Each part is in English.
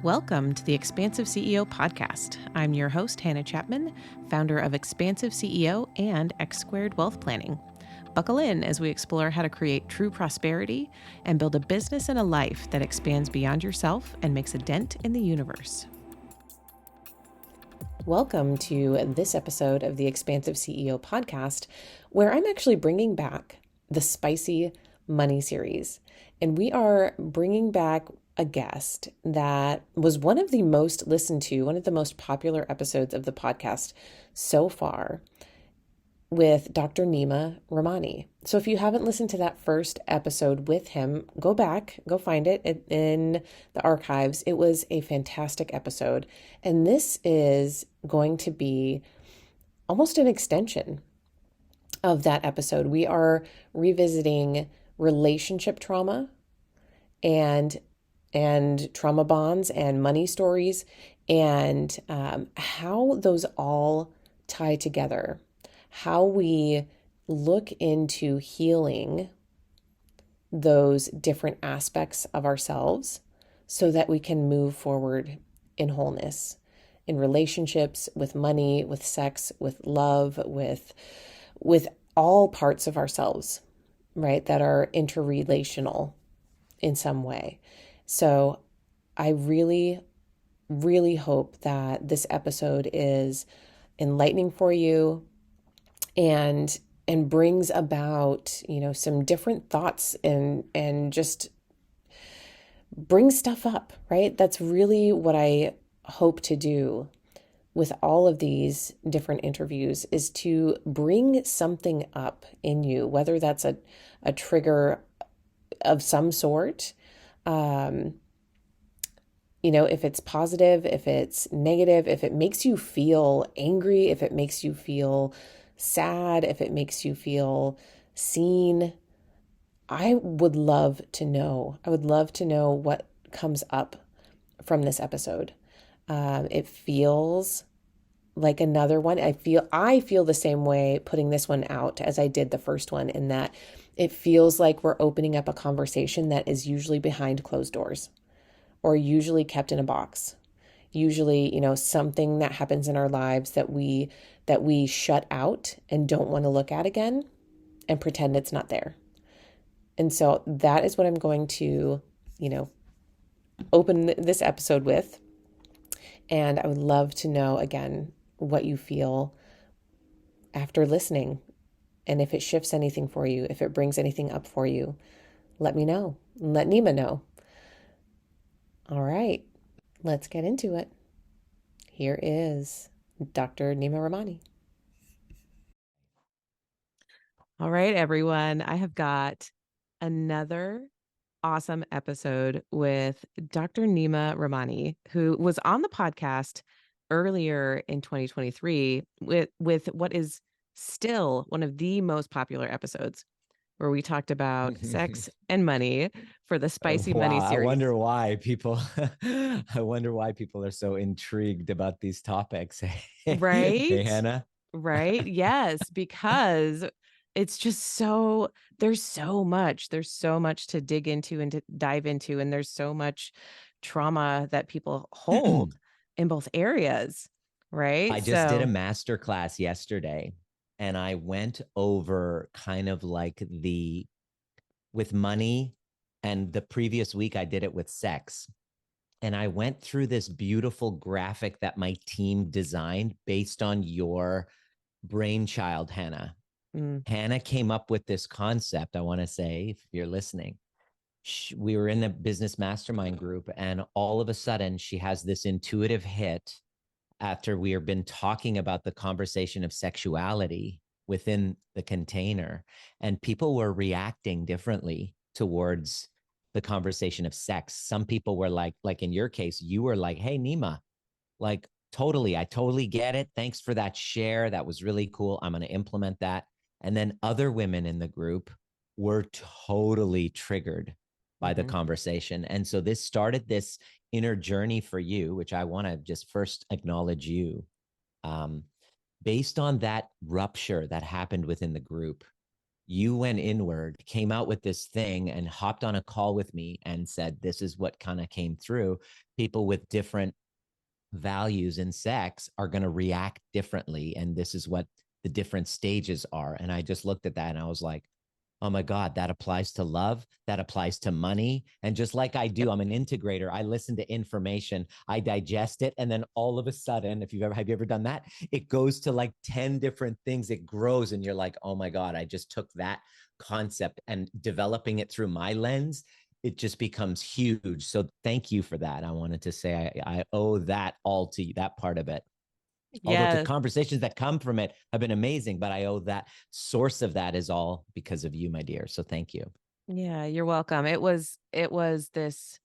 Welcome to the Expansive CEO podcast. I'm your host, Hannah Chapman, founder of Expansive CEO and X Squared Wealth Planning. Buckle in as we explore how to create true prosperity and build a business and a life that expands beyond yourself and makes a dent in the universe. Welcome to this episode of the Expansive CEO podcast, where I'm actually bringing back the Spicy Money series. And we are bringing back a guest that was one of the most listened to, one of the most popular episodes of the podcast so far, with Dr. Nima Rahmany. So if you haven't listened to that first episode with him, go back, go find it in the archives. It was a fantastic episode. And this is going to be almost an extension of that episode. We are revisiting relationship trauma and trauma bonds and money stories, and how those all tie together, how we look into healing those different aspects of ourselves so that we can move forward in wholeness, in relationships, with money, with sex, with love, with all parts of ourselves, right, that are interrelational in some way. So I really, really hope that this episode is enlightening for you and brings about, some different thoughts and just brings stuff up, right? That's really what I hope to do with all of these different interviews, is to bring something up in you, whether that's a trigger of some sort, if it's positive, if it's negative, if it makes you feel angry, if it makes you feel sad, if it makes you feel seen. I would love to know. I would love to know what comes up from this episode. It feels like another one. I feel the same way putting this one out as I did the first one, in that it feels like we're opening up a conversation that is usually behind closed doors, or usually kept in a box. Usually, something that happens in our lives that we shut out and don't want to look at again and pretend it's not there. And so that is what I'm going to, open this episode with. And I would love to know, again, what you feel after listening. And if it shifts anything for you, if it brings anything up for you, let me know. Let Nima know. All right, let's get into it. Here is Dr. Nima Rahmany. All right, everyone. I have got another awesome episode with Dr. Nima Rahmany, who was on the podcast earlier in 2023 with what is still one of the most popular episodes, where we talked about sex and money for the Spicy Money series. I wonder why people are so intrigued about these topics. Right? Hey, Hannah? Right? Yes, because it's just there's so much to dig into and to dive into, and there's so much trauma that people hold in both areas, right? I just did a master class yesterday, and I went over kind of like with money, and the previous week I did it with sex. And I went through this beautiful graphic that my team designed based on your brainchild, Hannah. Hannah came up with this concept. I want to say, if you're listening, we were in a business mastermind group, and all of a sudden she has this intuitive hit after we have been talking about the conversation of sexuality within the container, and people were reacting differently towards the conversation of sex. Some people were like in your case, you were like, hey, Nima, I totally get it. Thanks for that share. That was really cool. I'm going to implement that. And then other women in the group were totally triggered by the conversation. And so this started this inner journey for you, which I want to just first acknowledge you. Based on that rupture that happened within the group, you went inward, came out with this thing and hopped on a call with me and said, this is what kind of came through. People with different values in sex are going to react differently. And this is what the different stages are. And I just looked at that and I was like, oh my God, that applies to love. That applies to money. And just like I do, Yep. I'm an integrator. I listen to information, I digest it. And then all of a sudden, have you ever done that? It goes to like 10 different things. It grows and you're like, oh my God, I just took that concept and developing it through my lens. It just becomes huge. So thank you for that. I wanted to say I owe that all to you, that part of it. Although the Yeah. conversations that come from it have been amazing, but I owe that source of that is all because of you, my dear. So thank you. Yeah, you're welcome. It was this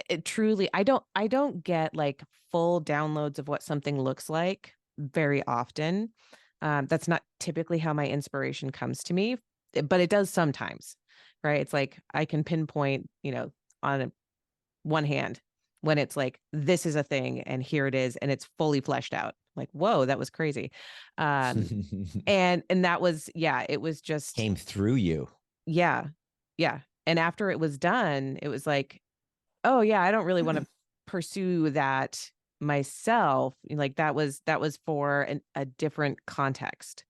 it truly I don't get like full downloads of what something looks like very often. That's not typically how my inspiration comes to me, but it does sometimes, right? It's like I can pinpoint, on one hand when it's like this is a thing and here it is and it's fully fleshed out. Like, whoa, that was crazy. Um, and that was, yeah, it was just, Came through you. yeah, yeah. And after it was done, it was like, oh yeah, I don't really want to pursue that myself. Like that was for a different context,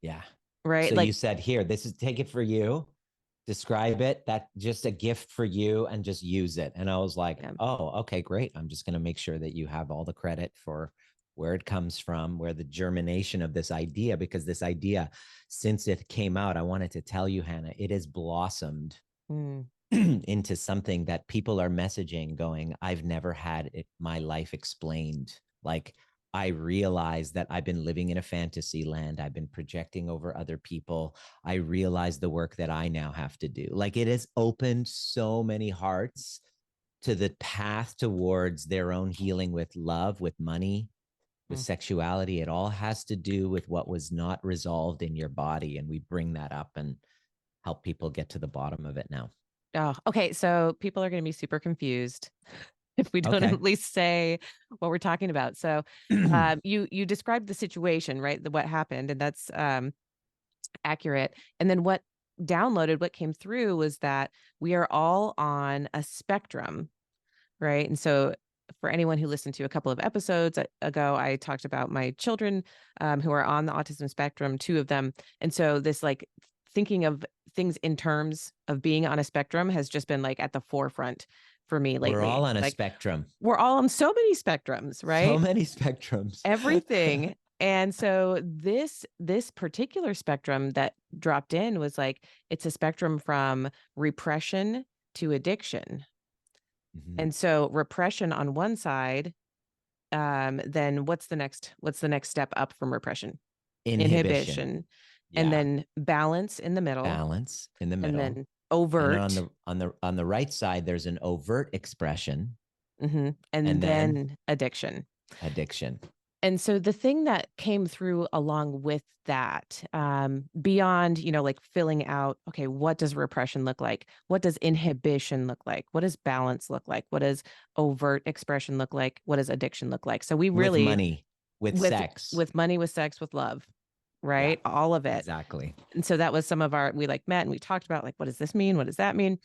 Yeah. right? So you Like, said, here, this is take it for you, describe it, that just a gift for you, and just use it. And I was like, yeah, oh, okay, great. I'm just going to make sure that you have all the credit for where it comes from, where the germination of this idea, because this idea, since it came out, I wanted to tell you, Hannah, it has blossomed mm, into something that people are messaging going, I've never had my life explained. Like, I realize that I've been living in a fantasy land. I've been projecting over other people. I realize the work that I now have to do. Like, it has opened so many hearts to the path towards their own healing with love, with money, with mm. sexuality. It all has to do with what was not resolved in your body. And we bring that up and help people get to the bottom of it now. Oh, okay. So people are going to be super confused if we don't Okay. at least say what we're talking about. So, you described the situation, right? What happened, and that's accurate. And then what came through was that we are all on a spectrum, right? And so, for anyone who listened to a couple of episodes ago, I talked about my children who are on the autism spectrum, two of them, and so this like thinking of things in terms of being on a spectrum has just been like at the forefront for me We're all lately. on a Like, spectrum. we're all on so many spectrums, So right? many spectrums. Everything. And so this particular spectrum that dropped in was like it's a spectrum from repression to addiction. Mhm. And so repression on one side, then what's the next step up from repression? Inhibition. Inhibition. And Yeah. then balance in the middle, Balance in the and middle. then And then on overt. the right side, there's an overt expression, And and then then addiction. addiction. And so the thing that came through along with that, beyond, like filling out, okay, what does repression look like? What does inhibition look like? What does balance look like? What does overt expression look like? What does addiction look like? So we With really, money, with with sex. with money, with sex, with love, Yeah, right? All of it. exactly. And so that was some of we like met and we talked about like, what does this mean? What does that mean?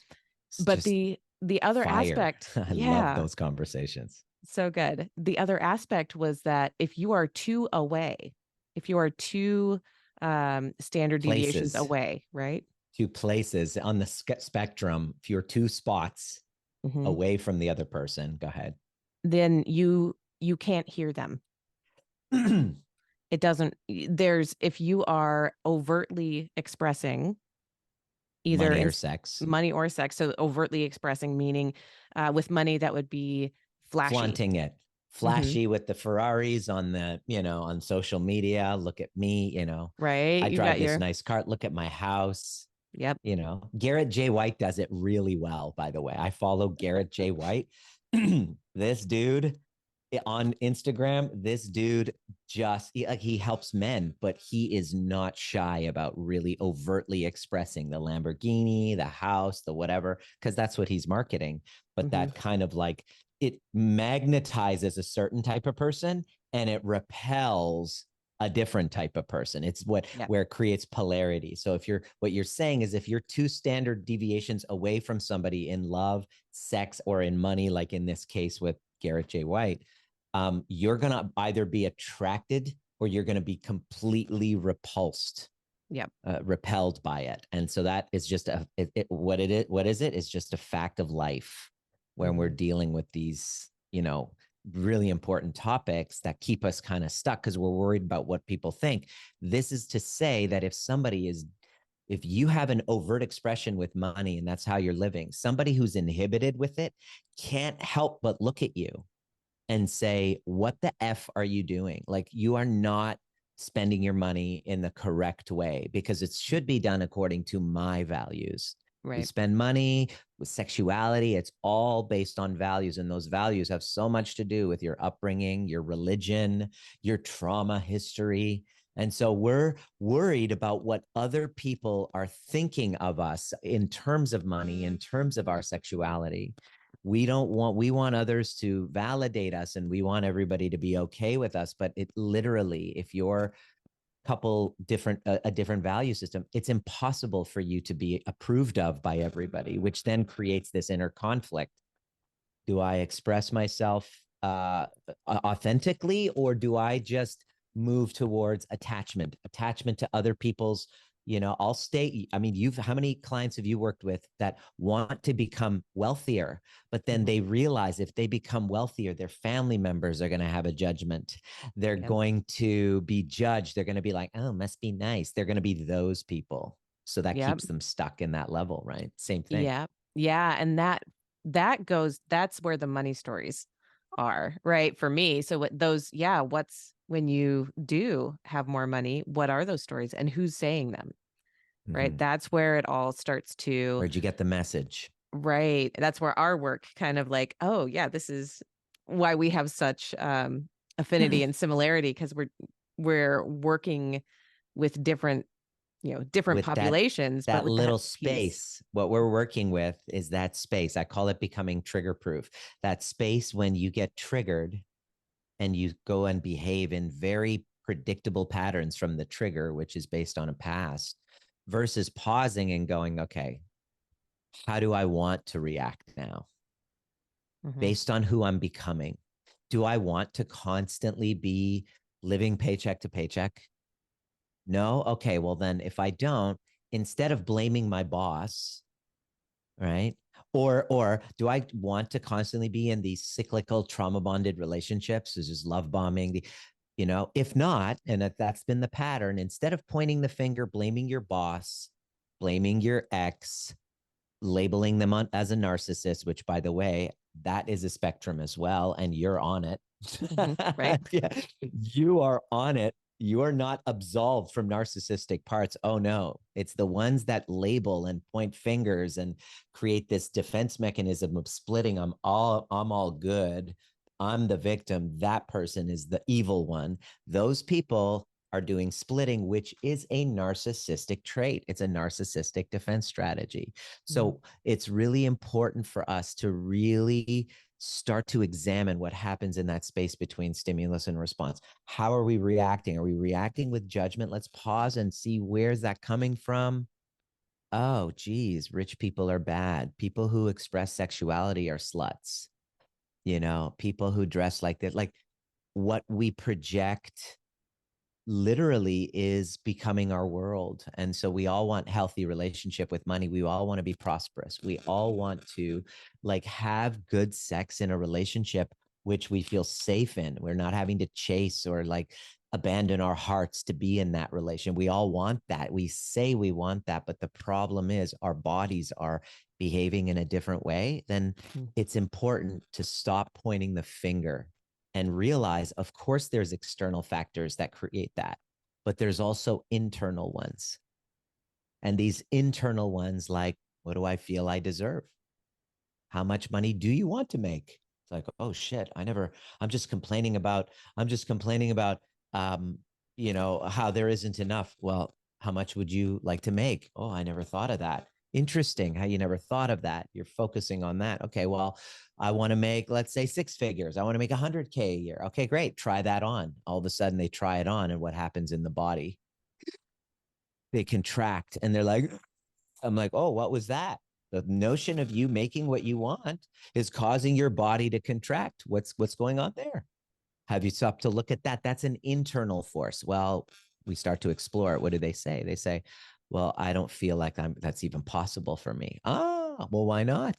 It's But just the other fire. aspect, I love yeah, those conversations. so good. The other aspect was that if you are two away, if you are two standard deviations Places, away, right? two places on the spectrum. If you're two spots Hmm. away from the other person, go ahead. Then you can't hear them. It doesn't, there's, if you are overtly expressing either Money in or sex. money or sex, so overtly expressing, meaning with money that would be flashy. Flaunting it, Hmm. flashy with the Ferraris on on social media. Look at me, Right? I You've drive got this your, nice car. Look at my house. yep. Garrett J. White does it really well, by the way. I follow Garrett J. White. This dude on Instagram, this dude he helps men, but he is not shy about really overtly expressing the Lamborghini, the house, the whatever, because that's what he's marketing. But Hmm. that kind of like it magnetizes a certain type of person and it repels a different type of person. It's Yeah. where it creates polarity. So if what you're saying is if you're two standard deviations away from somebody in love, sex, or in money, like in this case with Garrett J. White, you're going to either be attracted or you're going to be completely repulsed. Yep. Repelled by it. And so that is just what it is. What is it? It's just a fact of life when we're dealing with these, really important topics that keep us kind of stuck because we're worried about what people think. This is to say that if you have an overt expression with money and that's how you're living, somebody who's inhibited with it can't help but look at you and say, what the F are you doing? Like, you are not spending your money in the correct way because it should be done according to my values. Right. We spend money with sexuality. It's all based on values. And those values have so much to do with your upbringing, your religion, your trauma history. And so we're worried about what other people are thinking of us in terms of money, in terms of our sexuality. We want others to validate us and we want everybody to be okay with us. But it literally, if you're a different value system, it's impossible for you to be approved of by everybody, which then creates this inner conflict. Do I express myself authentically, or do I just move towards attachment to other people's, I'll stay. I mean, how many clients have you worked with that want to become wealthier, but then they realize if they become wealthier, their family members are going to have a judgment. They're going to be judged. They're going to be like, oh, must be nice. They're going to be those people. So that keeps them stuck in that level, right? Same thing. Yeah. Yeah. And that's where the money stories are, right? For me. So what's when you do have more money, what are those stories and who's saying them? Right. That's where it all starts to. Where'd you get the message? Right. That's where our work kind of like, oh yeah, this is why we have such affinity and similarity, because we're working with different With populations, but that with little that space, piece. what we're working with is that space. I call it becoming trigger proof. That space when you get triggered and you go and behave in very predictable patterns from the trigger, which is based on a past, versus pausing and going, okay, how do I want to react now? Based on who I'm becoming. Do I want to constantly be living paycheck to paycheck? No? Okay, well then if I don't, instead of blaming my boss, right? Or do I want to constantly be in these cyclical trauma bonded relationships? This is love bombing. If not, and that's been the pattern, instead of pointing the finger, blaming your boss, blaming your ex, labeling them as a narcissist, which by the way, that is a spectrum as well. And you're on it. Right. Yeah, you are on it. You are not absolved from narcissistic parts. Oh no, it's the ones that label and point fingers and create this defense mechanism of splitting. I'm all good. I'm the victim. That person is the evil one. Those people are doing splitting, which is a narcissistic trait. It's a narcissistic defense strategy. So it's really important for us to really start to examine what happens in that space between stimulus and response. How are we reacting? Are we reacting with judgment? Let's pause and see, where's that coming from? Oh, geez, rich people are bad. People who express sexuality are sluts. People who dress like that, like what we project literally is becoming our world. And so we all want healthy relationship with money. We all want to be prosperous. We all want to have good sex in a relationship, which we feel safe in. We're not having to chase or abandon our hearts to be in that relation. We all want that. We say we want that, but the problem is our bodies are behaving in a different way. Then it's important to stop pointing the finger and realize, of course, there's external factors that create that, but there's also internal ones. And these internal ones, like, what do I feel I deserve? How much money do you want to make? It's like, oh shit, I'm just complaining about, how there isn't enough. Well, how much would you like to make? Oh, I never thought of that. Interesting how you never thought of that. You're focusing on that. Okay, well, I want to make, let's say, 6 figures. I want to make 100K a year. Okay, great. Try that on. All of a sudden they try it on, and what happens in the body? They contract, and they're like, I'm like, oh, what was that? The notion of you making what you want is causing your body to contract. What's going on there? Have you stopped to look at that? That's an internal force. Well, we start to explore it. What do they say? They say, well, I don't feel like that's even possible for me. Ah, well, why not?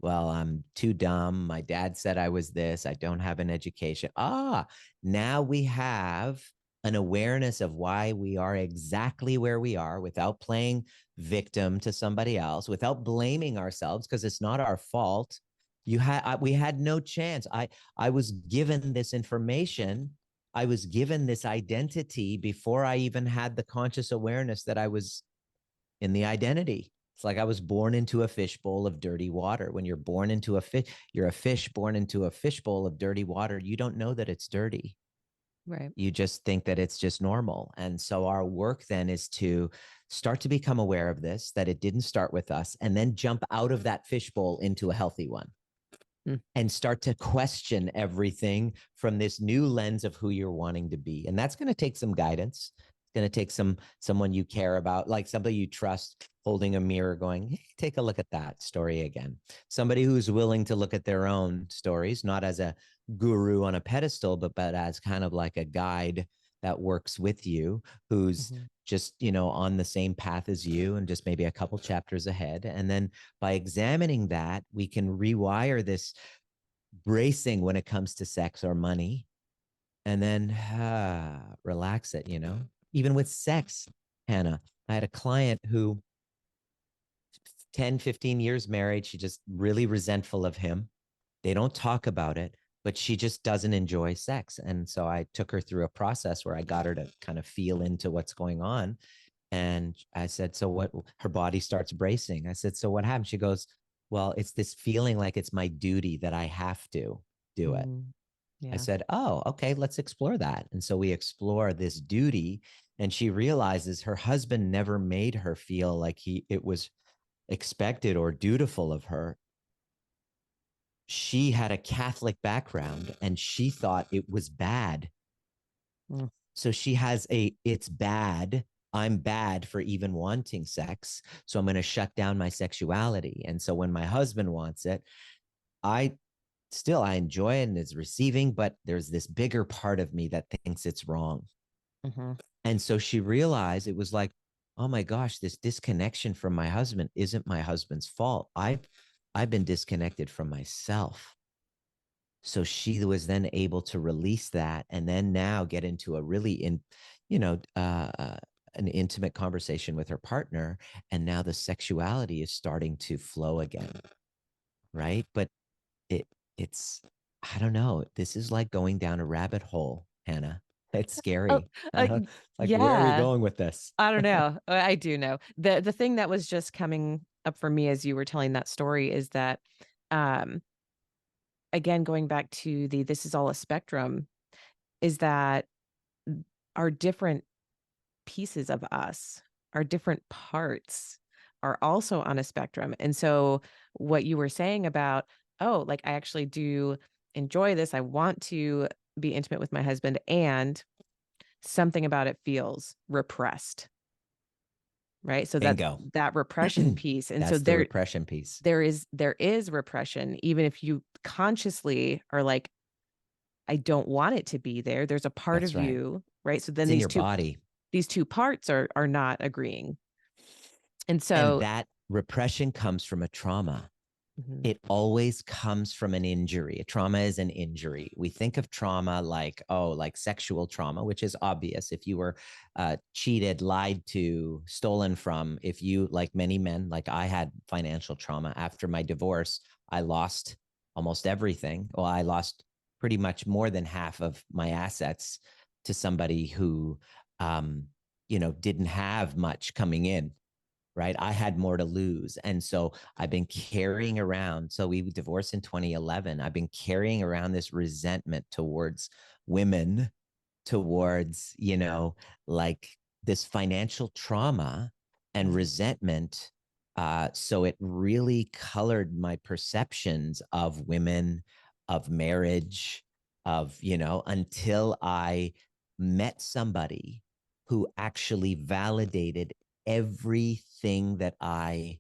Well, I'm too dumb. My dad said I was this. I don't have an education. Ah, now we have an awareness of why we are exactly where we are without playing victim to somebody else, without blaming ourselves because it's not our fault. We had no chance. I was given this information. I was given this identity before I even had the conscious awareness that I was in the identity. It's like I was born into a fishbowl of dirty water. When you're born into a fish, you're a fish born into a fishbowl of dirty water. You don't know that it's dirty. Right. You just think that it's just normal. And so our work then is to start to become aware of this, that it didn't start with us, and then jump out of that fishbowl into a healthy one. And start to question everything from this new lens of who you're wanting to be. And that's going to take some guidance. It's going to take someone you care about, like somebody you trust, holding a mirror going, hey, take a look at that story again. Somebody who's willing to look at their own stories, not as a guru on a pedestal, but as kind of like a guide that works with you, who's just, on the same path as you and just maybe a couple chapters ahead. And then by examining that, we can rewire this bracing when it comes to sex or money, and then relax it. Even with sex, Hannah, I had a client who 10-15 years married. She just really resentful of him. They don't talk about it, but she just doesn't enjoy sex. And so I took her through a process where I got her to kind of feel into what's going on. And I said, so what? Her body starts bracing. I said, so what happened? She goes, well, it's this feeling like it's my duty that I have to do it. I said, oh, okay, let's explore that. And so we explore this duty, and she realizes her husband never made her feel like it was expected or dutiful of her. She had a Catholic background and she thought it was bad. So she has it's bad. I'm bad for even wanting sex. So I'm going to shut down my sexuality. And so when my husband wants it, I enjoy it and is receiving, but there's this bigger part of me that thinks it's wrong. And so she realized it was like, oh my gosh, this disconnection from my husband isn't my husband's fault. I've been disconnected from myself. So she was then able to release that, and then now get into a really an intimate conversation with her partner. And now the sexuality is starting to flow again. Right. But it's, I don't know. This is like going down a rabbit hole, Hannah. It's scary. Where are we Yeah. going with this? I don't know. I do know. The thing that was just coming up for me as you were telling that story is that, again, going back to this is all a spectrum, is that our different pieces of us, our different parts are also on a spectrum. And so what you were saying about, oh, like I actually do enjoy this. I want to be intimate with my husband, and something about it feels repressed. Right. So that's Bingo. that repression piece. And so That's the repression piece. there is repression, even if you consciously are like, I don't want it to be there. There's a part That's of right. you, right? So then It's in your body. these two parts are not agreeing. And And so that repression comes from a trauma. It always comes from an injury. A trauma is an injury. We think of trauma like, oh, like sexual trauma, which is obvious. If you were cheated, lied to, stolen from, if you, like many men, like I had financial trauma after my divorce, I lost almost everything. Well, I lost pretty much more than half of my assets to somebody who, didn't have much coming in. Right. I had more to lose. And so I've been carrying around. So we divorced in 2011. I've been carrying around this resentment towards women, towards, like this financial trauma and resentment So it really colored my perceptions of women, of marriage, of, until I met somebody who actually validated everything that I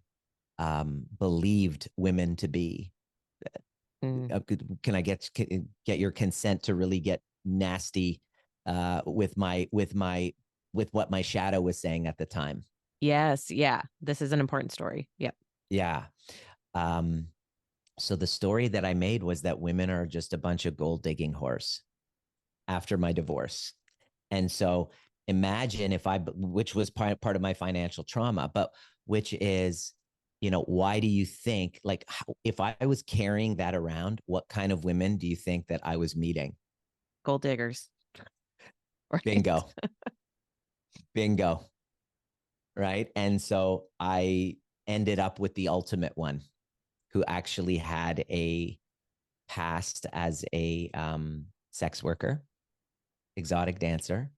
believed women to be. Mm. Can I get your consent to really get nasty with what my shadow was saying at the time? Yes. Yeah. This is an important story. Yep. Yeah. Um, so the story that I made was that women are just a bunch of gold digging horse after my divorce. And so imagine if which was part of my financial trauma, but which is, why do you think, like, if I was carrying that around, what kind of women do you think that I was meeting? Gold diggers. Right. Bingo, bingo. Right. And so I ended up with the ultimate one who actually had a past as a sex worker, exotic dancer,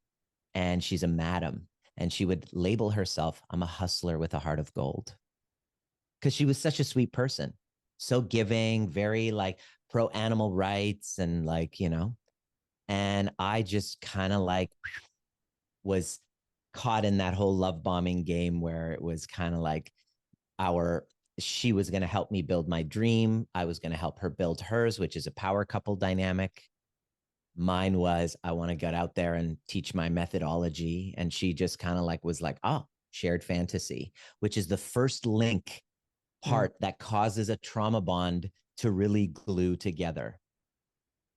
and she's a madam. And she would label herself, I'm a hustler with a heart of gold. Because she was such a sweet person, so giving, very like pro animal rights, and like, and I just kind of like was caught in that whole love bombing game where it was kind of like our she was going to help me build my dream. I was going to help her build hers, which is a power couple dynamic. Mine was, I want to get out there and teach my methodology. And she just kind of like was like, oh, shared fantasy, which is the first link Mm. part that causes a trauma bond to really glue together,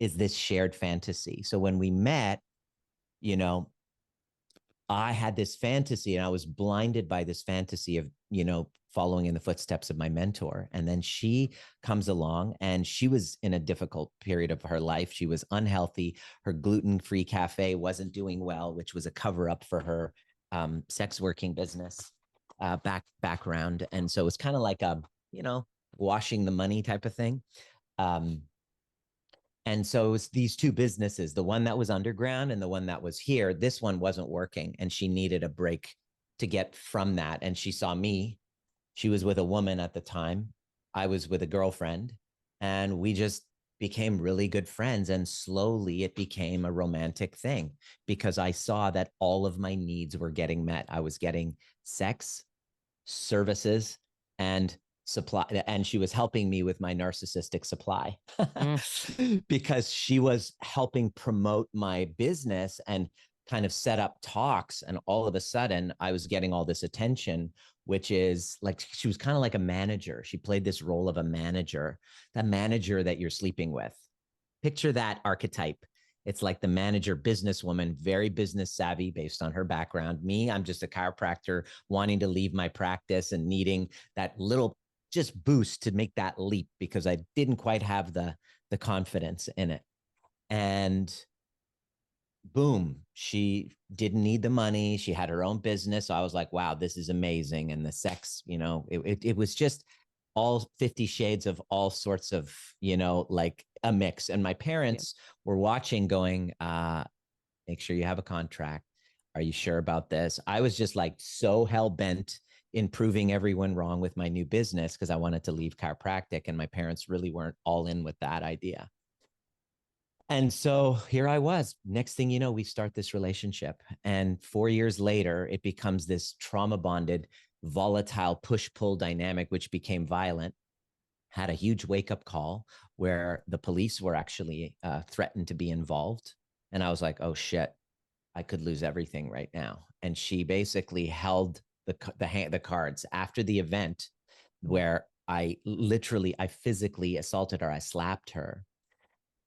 is this shared fantasy. So when we met, you know, I had this fantasy and I was blinded by this fantasy of, following in the footsteps of my mentor. And then she comes along and she was in a difficult period of her life. She was unhealthy. Her gluten-free cafe wasn't doing well, which was a cover up for her sex working business background. And so it's kind of like washing the money type of thing. Um, and so it was these two businesses, the one that was underground and the one that was here. This one wasn't working and she needed a break to get from that. And she saw me. She was with a woman at the time. I was with a girlfriend, and we just became really good friends. And slowly it became a romantic thing because I saw that all of my needs were getting met. I was getting sex, services, and supply, and she was helping me with my narcissistic supply Mm. because she was helping promote my business and kind of set up talks. And all of a sudden I was getting all this attention, which is like, she was kind of like a manager. She played this role of a manager, that manager that you're sleeping with. Picture that archetype. It's like the manager, businesswoman, very business savvy based on her background. Me, I'm just a chiropractor wanting to leave my practice and needing that little just boost to make that leap because I didn't quite have the confidence in it. And boom, she didn't need the money. She had her own business. So I was like, wow, this is amazing. And the sex, it was just all 50 shades of all sorts of, like a mix. And my Yeah. parents were watching going, make sure you have a contract. Are you sure about this? I was just like so hell bent in proving everyone wrong with my new business because I wanted to leave chiropractic. And my parents really weren't all in with that idea. And so here I was. Next thing you know, we start this relationship. And 4 years later, it becomes this trauma bonded, volatile push pull dynamic, which became violent. Had a huge wake up call where the police were actually threatened to be involved. And I was like, oh shit, I could lose everything right now. And she basically held the cards after the event where I physically assaulted her. I slapped her,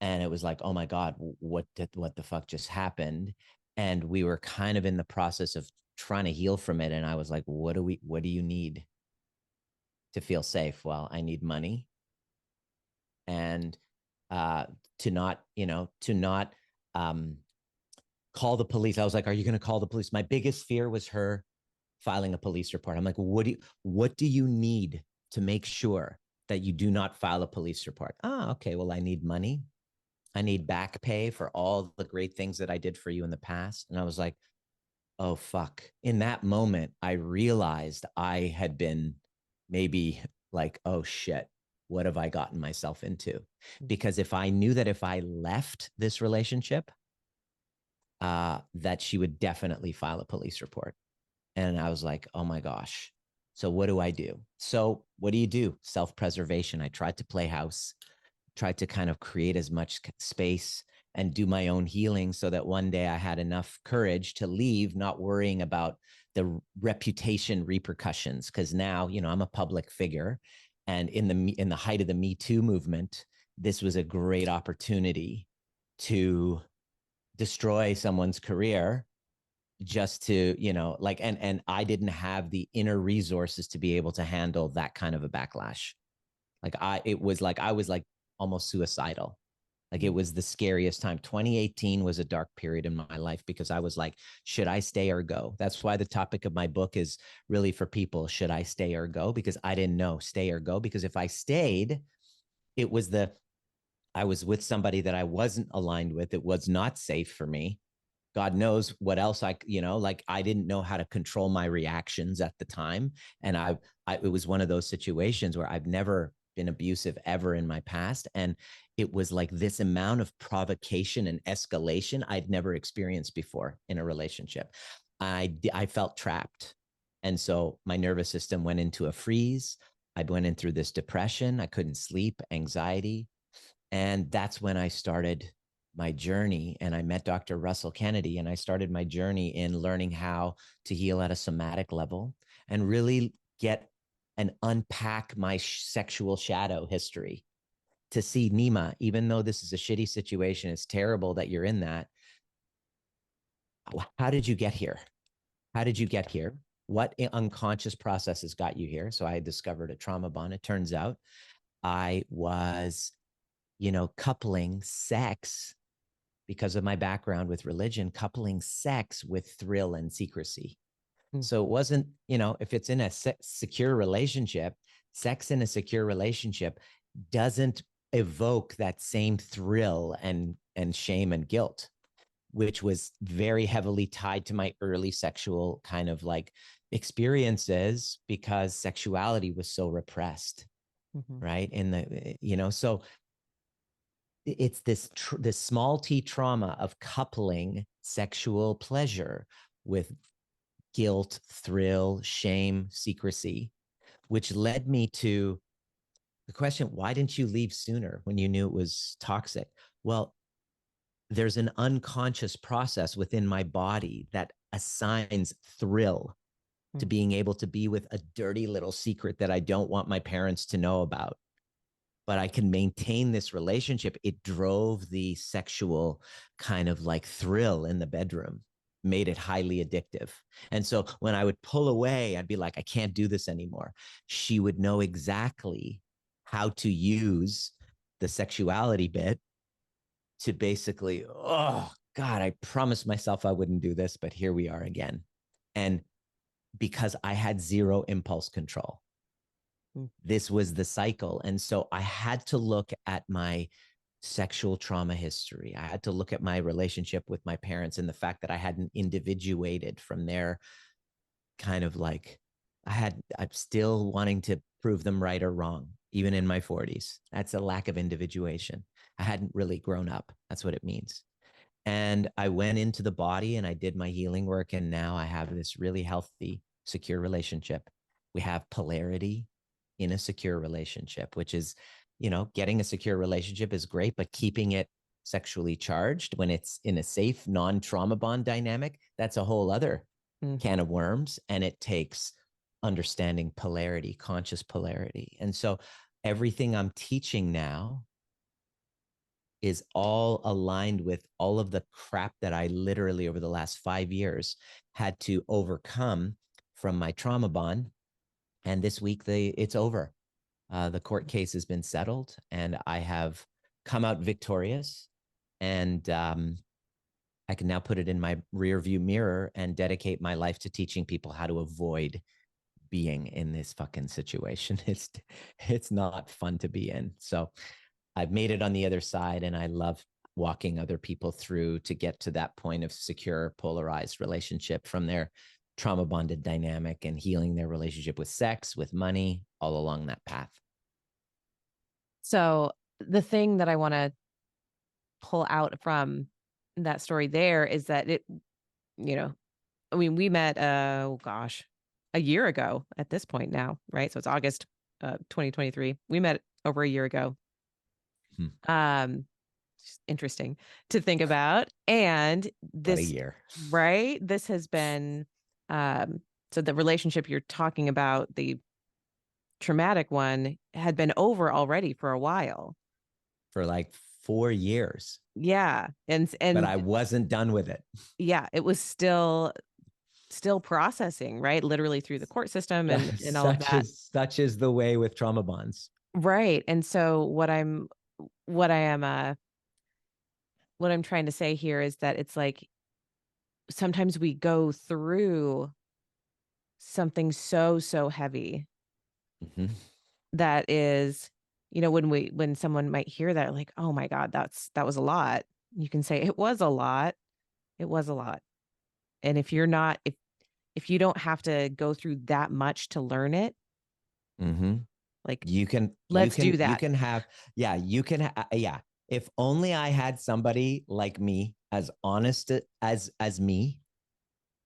and it was like, oh my god, what the fuck just happened? And we were kind of in the process of trying to heal from it. And I was like, what do you need to feel safe? Well, I need money, and uh to not um call the police. I was like, are you going to call the police? My biggest fear was her filing a police report. I'm like, what do you need to make sure that you do not file a police report? Okay, well, I need money. I need back pay for all the great things that I did for you in the past. And I was like, oh, fuck. In that moment, I realized I had been maybe like, oh shit, what have I gotten myself into? Because if I knew that if I left this relationship, that she would definitely file a police report. And I was like, oh my gosh. So what do I do? So what do? Self-preservation. I tried to play house, tried to kind of create as much space and do my own healing so that one day I had enough courage to leave, not worrying about the reputation repercussions. Because now, I'm a public figure. And in the height of the Me Too movement, this was a great opportunity to destroy someone's career just to, and I didn't have the inner resources to be able to handle that kind of a backlash. I was like almost suicidal. Like it was the scariest time. 2018 was a dark period in my life because I was like, should I stay or go? That's why the topic of my book is really for people. Should I stay or go? Because I didn't know stay or go. Because if I stayed, I was with somebody that I wasn't aligned with. It was not safe for me. God knows what else I didn't know how to control my reactions at the time. And it was one of those situations where I've never been abusive ever in my past. And it was like this amount of provocation and escalation I'd never experienced before in a relationship. I felt trapped. And so my nervous system went into a freeze. I went in through this depression. I couldn't sleep, anxiety. And that's when I started my journey, and I met Dr. Russell Kennedy, and I started my journey in learning how to heal at a somatic level and really get and unpack my sexual shadow history to see, Nima, even though this is a shitty situation, it's terrible that you're in that. How did you get here? How did you get here? What unconscious processes got you here? So I discovered a trauma bond. It turns out I was, coupling sex, because of my background with religion, coupling sex with thrill and secrecy. So it wasn't, if it's in a secure relationship, sex in a secure relationship doesn't evoke that same thrill and shame and guilt, which was very heavily tied to my early sexual kind of like experiences because sexuality was so repressed, right? So it's this small t trauma of coupling sexual pleasure with guilt, thrill, shame, secrecy, which led me to the question, why didn't you leave sooner when you knew it was toxic? Well, there's an unconscious process within my body that assigns thrill to being able to be with a dirty little secret that I don't want my parents to know about, but I can maintain this relationship. It drove the sexual kind of like thrill in the bedroom, made it highly addictive. And so when I would pull away, I'd be like, I can't do this anymore. She would know exactly how to use the sexuality bit to basically, oh God, I promised myself I wouldn't do this, but here we are again. And because I had zero impulse control, this was the cycle. And so I had to look at my sexual trauma history. I had to look at my relationship with my parents and the fact that I hadn't individuated from their kind of like, I'm still wanting to prove them right or wrong, even in my 40s. That's a lack of individuation. I hadn't really grown up. That's what it means. And I went into the body and I did my healing work. And now I have this really healthy, secure relationship. We have polarity in a secure relationship, which is, getting a secure relationship is great, but keeping it sexually charged when it's in a safe, non-trauma bond dynamic, that's a whole other can of worms. And it takes understanding polarity, conscious polarity. And so everything I'm teaching now is all aligned with all of the crap that I literally over the last 5 years had to overcome from my trauma bond. And this week, it's over. The court case has been settled and I have come out victorious. And I can now put it in my rear view mirror and dedicate my life to teaching people how to avoid being in this fucking situation. It's not fun to be in. So I've made it on the other side, and I love walking other people through to get to that point of secure, polarized relationship from their trauma bonded dynamic and healing their relationship with sex, with money, all along that path. So the thing that I want to pull out from that story there is that it, I mean, we met, a year ago at this point now, right? So it's August 2023. We met over a year ago. Just interesting to think about. And About a year. right? This has been, so the relationship you're talking about, the traumatic one, had been over already for a while. For like 4 years. Yeah. But I wasn't done with it. Yeah, it was still processing, right? Literally through the court system and all of that. Such is the way with trauma bonds. Right. And so what I'm trying to say here is that it's like sometimes we go through something so heavy that is, when someone might hear that, like, oh my God, that was a lot. You can say it was a lot. It was a lot. And if you're not, if you don't have to go through that much to learn it, like let's do that. You can have, yeah, you can, yeah. If only I had somebody like me, as honest as me,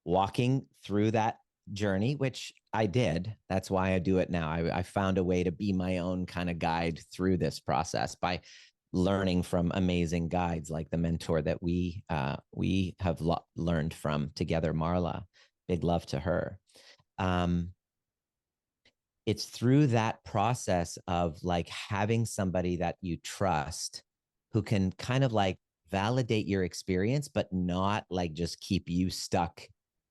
walking through that journey, which I did. That's why I do it now. I found a way to be my own kind of guide through this process by learning from amazing guides like the mentor that we have learned from together, Marla. Big love to her. It's through that process of like having somebody that you trust who can kind of like validate your experience, but not like just keep you stuck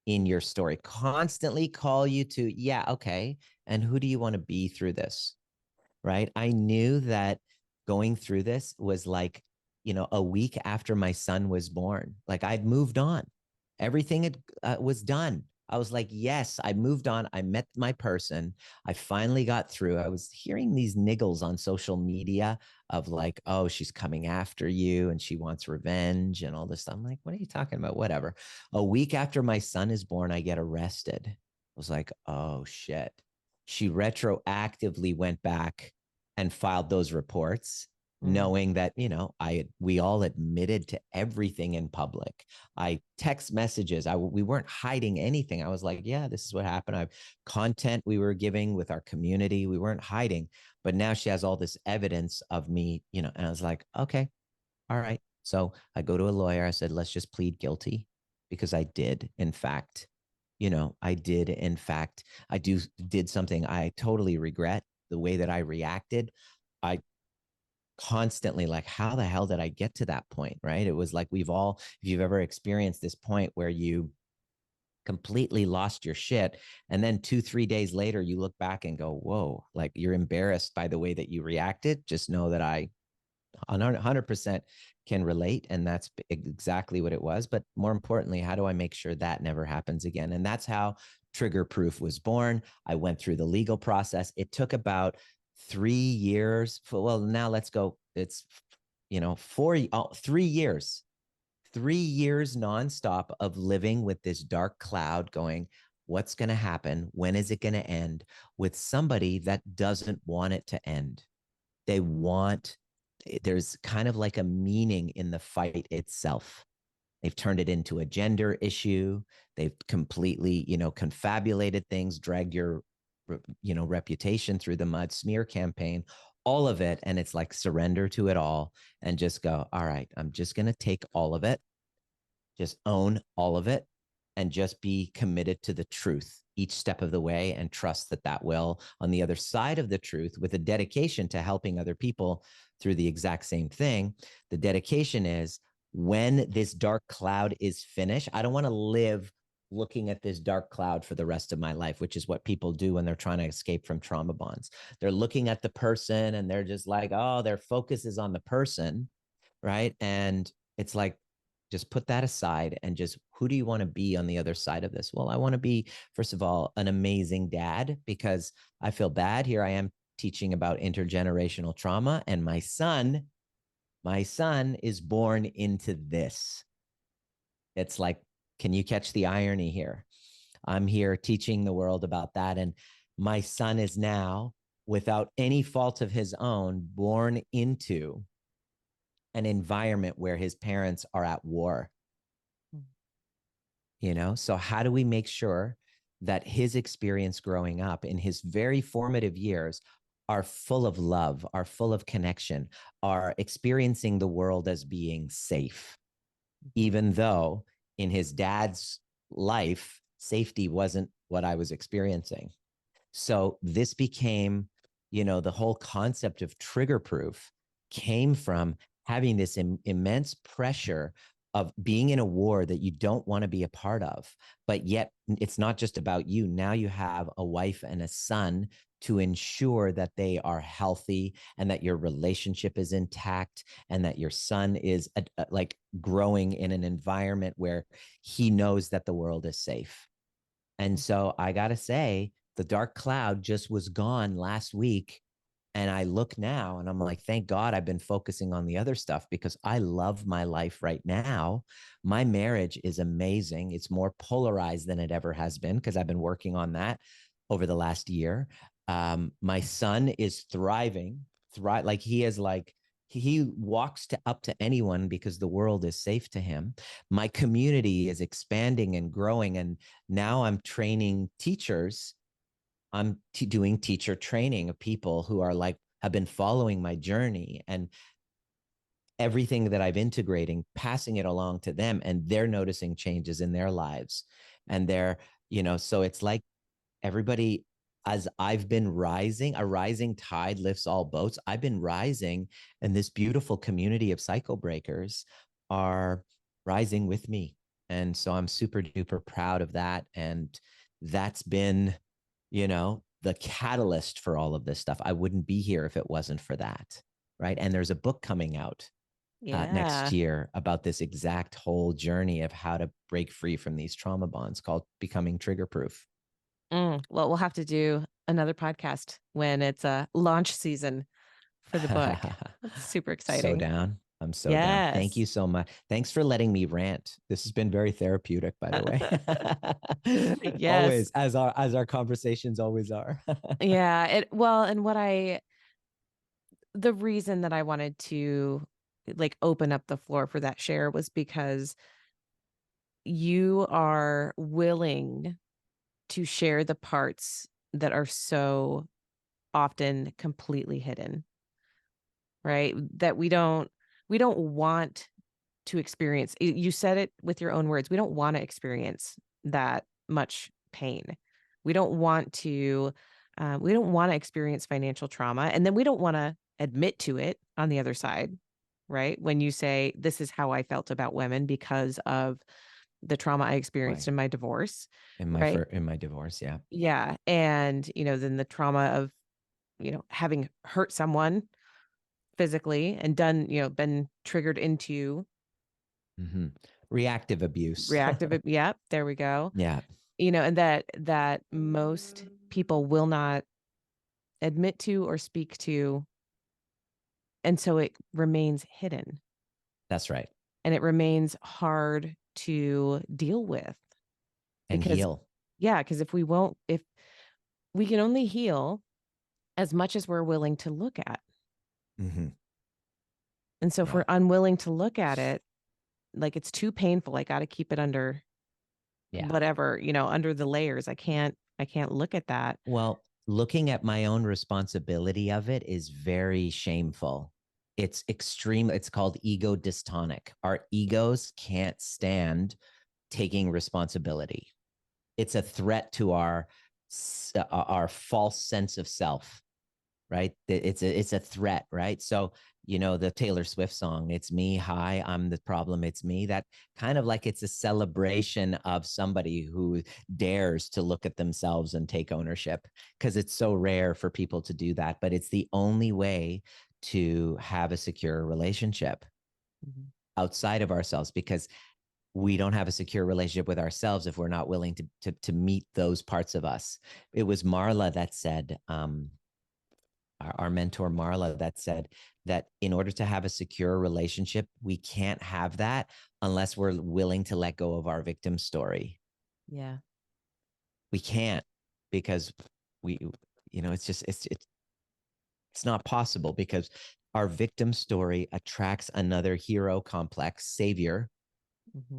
in your story, constantly call you to, yeah, okay. And who do you want to be through this? Right. I knew that going through this was like, a week after my son was born, like I'd moved on. Everything was done. I was like, yes, I moved on. I met my person. I finally got through. I was hearing these niggles on social media of like, oh, she's coming after you and she wants revenge and all this stuff. I'm like, what are you talking about? Whatever. A week after my son is born, I get arrested. I was like, oh, shit. She retroactively went back and filed those reports, knowing that, we all admitted to everything in public. I text messages. We weren't hiding anything. I was like, yeah, this is what happened. Content we were giving with our community. We weren't hiding, but now she has all this evidence of me, and I was like, okay, all right. So I go to a lawyer. I said, let's just plead guilty because I did, in fact, I did something I totally regret. The way that I reacted, I constantly like, how the hell did I get to that point? Right. It was like if you've ever experienced this point where you completely lost your shit. And then 2-3 days later, you look back and go, whoa, like you're embarrassed by the way that you reacted. Just know that I 100% can relate. And that's exactly what it was. But more importantly, how do I make sure that never happens again? And that's how Trigger Proof was born. I went through the legal process. It took about 3 years. Now let's go. It's, 3 years. 3 years nonstop of living with this dark cloud going, what's going to happen? When is it going to end? With somebody that doesn't want it to end. There's kind of like a meaning in the fight itself. They've turned it into a gender issue. They've completely, confabulated things, dragged your, reputation through the mud, smear campaign, all of it. And it's like surrender to it all and just go, all right, I'm just going to take all of it, just own all of it, and just be committed to the truth each step of the way and trust that will, on the other side of the truth, with a dedication to helping other people through the exact same thing. The dedication is, when this dark cloud is finished, I don't want to live looking at this dark cloud for the rest of my life, which is what people do when they're trying to escape from trauma bonds. They're looking at the person and they're just like, oh, their focus is on the person, right? And it's like, just put that aside and just, who do you want to be on the other side of this? Well, I want to be, first of all, an amazing dad, because I feel bad. Here I am teaching about intergenerational trauma, and my son is born into this. It's like, can you catch the irony here? I'm here teaching the world about that. And my son is now, without any fault of his own, born into an environment where his parents are at war. So how do we make sure that his experience growing up in his very formative years are full of love, are full of connection, are experiencing the world as being safe, even though in his dad's life, safety wasn't what I was experiencing. So this became, the whole concept of trigger proof came from having this immense pressure of being in a war that you don't want to be a part of. But yet it's not just about you. Now you have a wife and a son to ensure that they are healthy and that your relationship is intact and that your son is like growing in an environment where he knows that the world is safe. And so I got to say, the dark cloud just was gone last week. And I look now and I'm like, thank God I've been focusing on the other stuff because I love my life right now. My marriage is amazing. It's more polarized than it ever has been because I've been working on that over the last year. My son is thriving, like he walks up to anyone because the world is safe to him. My community is expanding and growing. And now I'm training teachers. I'm doing teacher training of people who are like, have been following my journey and everything that I've integrating, passing it along to them, and they're noticing changes in their lives. And so it's like everybody, as I've been rising, a rising tide lifts all boats. I've been rising, and this beautiful community of cycle breakers are rising with me. And so I'm super duper proud of that. And that's been, the catalyst for all of this stuff. I wouldn't be here if it wasn't for that. Right. And there's a book coming out next year about this exact whole journey of how to break free from these trauma bonds called Becoming Trigger Proof. Well, we'll have to do another podcast when it's a launch season for the book. That's super exciting. So down. I'm so down. Thank you so much. Thanks for letting me rant. This has been very therapeutic, by the way. Yes. Always, as our conversations always are. Yeah. The reason that I wanted to like open up the floor for that share was because you are willing to share the parts that are so often completely hidden, right? That we don't want to experience. You said it with your own words. We don't want to experience that much pain. We don't want to experience financial trauma. And then we don't want to admit to it on the other side, right? When you say, this is how I felt about women because of the trauma I experienced in my divorce. In my divorce. Yeah. Yeah. And, then the trauma of, having hurt someone physically and done, been triggered into reactive abuse. Yeah, there we go. Yeah. And that most people will not admit to or speak to. And so it remains hidden. That's right. And it remains hard to deal with. And heal. Yeah, because if we can only heal as much as we're willing to look at. And so if we're unwilling to look at it, like it's too painful, I got to keep it under whatever, under the layers. I can't look at that. Well, looking at my own responsibility of it is very shameful. It's extreme. It's called ego dystonic. Our egos can't stand taking responsibility. It's a threat to our false sense of self, right? It's a threat, right? So, the Taylor Swift song, "It's me, hi, I'm the problem, it's me," that kind of like it's a celebration of somebody who dares to look at themselves and take ownership, because it's so rare for people to do that. But it's the only way to have a secure relationship outside of ourselves, because we don't have a secure relationship with ourselves if we're not willing to meet those parts of us. It was Marla that said, our mentor Marla, that said that in order to have a secure relationship, we can't have that unless we're willing to let go of our victim story. Yeah. we can't, because we, it's just, it's not possible, because our victim story attracts another hero complex savior,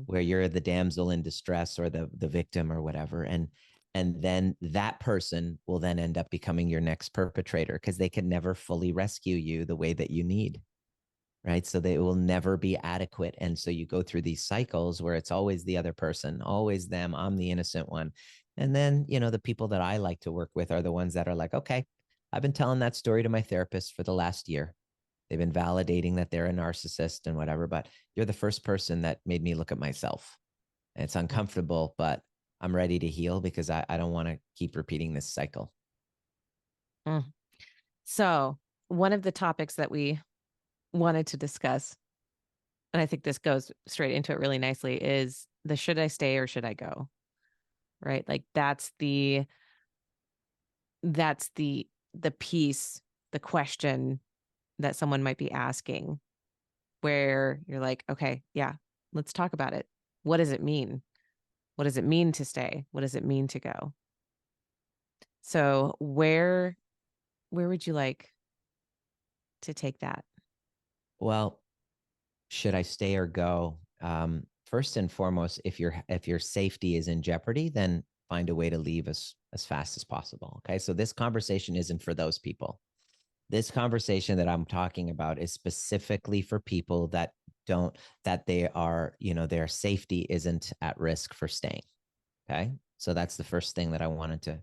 where you're the damsel in distress or the victim or whatever. And then that person will then end up becoming your next perpetrator, because they can never fully rescue you the way that you need. Right. So they will never be adequate. And so you go through these cycles where it's always the other person, always them. I'm the innocent one. And then, the people that I like to work with are the ones that are like, okay, I've been telling that story to my therapist for the last year. They've been validating that they're a narcissist and whatever, but you're the first person that made me look at myself. And it's uncomfortable, but I'm ready to heal, because I don't want to keep repeating this cycle. So one of the topics that we wanted to discuss, and I think this goes straight into it really nicely, is the should I stay or should I go? Right? Like that's the piece, the question that someone might be asking, where you're like, okay, yeah, let's talk about it. What does it mean? What does it mean to stay? What does it mean to go? So where would you like to take that? Well, should I stay or go? First and foremost, if your safety is in jeopardy, then find a way to leave as fast as possible. Okay. So this conversation isn't for those people. This conversation that I'm talking about is specifically for people that they are, their safety isn't at risk for staying. Okay. So that's the first thing that I wanted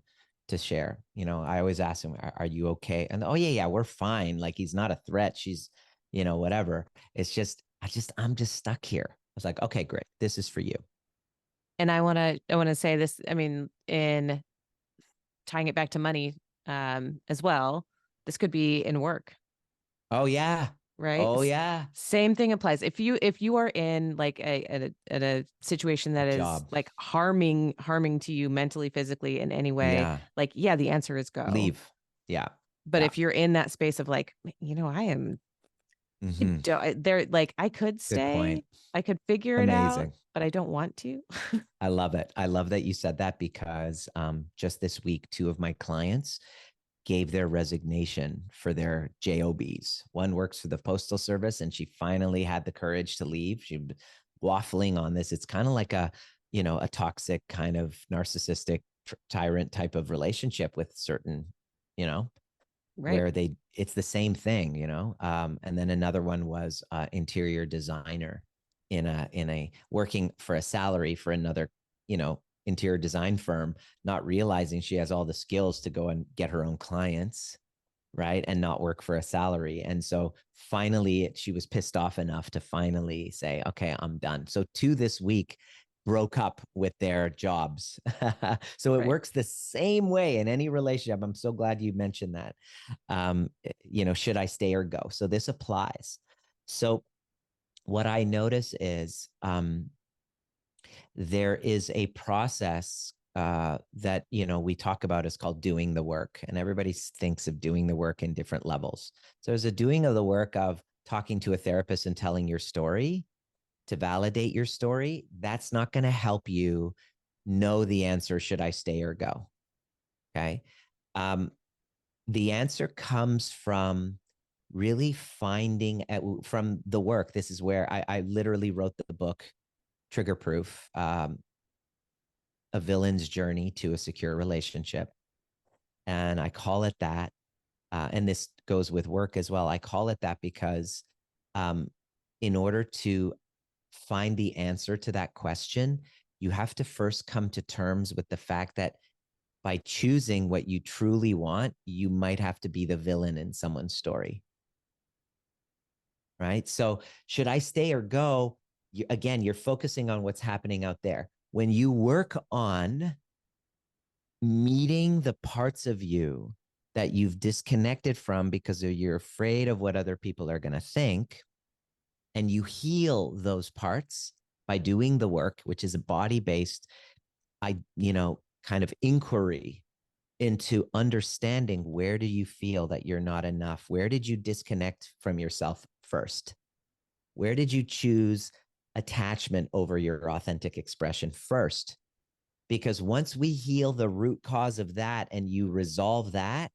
to share. I always ask him, are you okay? And oh yeah, we're fine. Like, he's not a threat. She's, whatever. It's just, I'm just stuck here. I was like, okay, great. This is for you. And I want to say this, I mean, in tying it back to money, as well, this could be in work. Oh yeah. Right. Oh yeah. Same thing applies. If you are in like a situation that is like harming to you mentally, physically, in any way, like, yeah, the answer is go. Leave. Yeah. But if you're in that space of like, I am there, like, I could stay, I could figure it out, but I don't want to. I love it. I love that you said that, because just this week, 2 of my clients gave their resignation for their JOBs. One works for the Postal Service, and she finally had the courage to leave. She's waffling on this. It's kind of like a toxic kind of narcissistic tyrant type of relationship with certain, where it's the same thing, and then another one was interior designer in a working for a salary for another, interior design firm, not realizing she has all the skills to go and get her own clients, right? And not work for a salary. And so finally, she was pissed off enough to finally say, okay, I'm done. So 2 this week broke up with their jobs. So it works the same way in any relationship. I'm so glad you mentioned that. Should I stay or go? So this applies. So what I notice is, there is a process that we talk about is called doing the work, and everybody thinks of doing the work in different levels. So there's a doing of the work of talking to a therapist and telling your story to validate your story. That's not going to help you know the answer, should I stay or go? Okay. The answer comes from really finding from the work. This is where I literally wrote the book Trigger Proof, a villain's journey to a secure relationship. And I call it that. And this goes with work as well. I call it that because in order to find the answer to that question, you have to first come to terms with the fact that by choosing what you truly want, you might have to be the villain in someone's story. Right? So should I stay or go? Again, you're focusing on what's happening out there. When you work on meeting the parts of you that you've disconnected from because you're afraid of what other people are going to think, and you heal those parts by doing the work, which is a body-based, kind of inquiry into understanding, where do you feel that you're not enough? Where did you disconnect from yourself first? Where did you choose attachment over your authentic expression first? Because once we heal the root cause of that and you resolve that,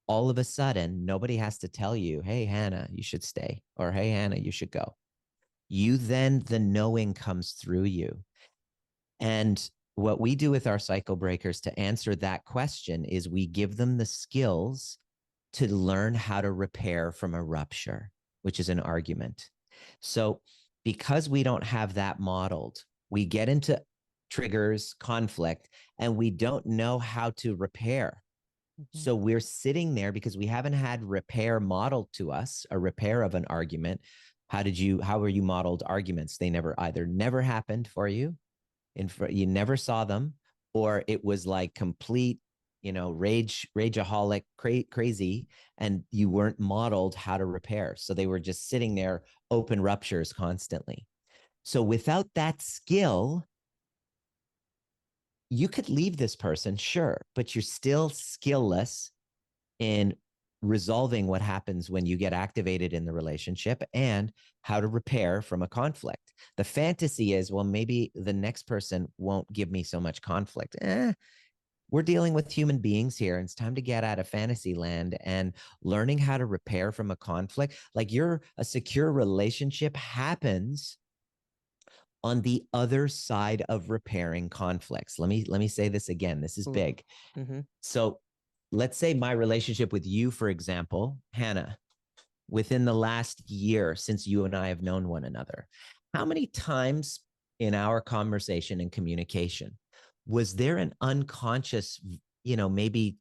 all of a sudden, nobody has to tell you, hey, Hannah, you should stay, or hey, Hannah, you should go. You then, the knowing comes through you. And what we do with our cycle breakers to answer that question is we give them the skills to learn how to repair from a rupture, which is an argument. So because we don't have that modeled, we get into triggers, conflict, and we don't know how to repair. So we're sitting there because we haven't had repair modeled to us, a repair of an argument. How were you modeled arguments? They never happened for you. You never saw them, or it was like complete, rageaholic, crazy, and you weren't modeled how to repair. So they were just sitting there, open ruptures constantly. So without that skill, you could leave this person, sure, but you're still skillless in resolving what happens when you get activated in the relationship and how to repair from a conflict. The fantasy is, well, maybe the next person won't give me so much conflict. We're dealing with human beings here, and it's time to get out of fantasy land and learning how to repair from a conflict. Like a secure relationship happens on the other side of repairing conflicts. Let me say this again. This is big. Mm-hmm. So let's say my relationship with you, for example, Hannah, within the last year since you and I have known one another, how many times in our conversation and communication was there an unconscious, maybe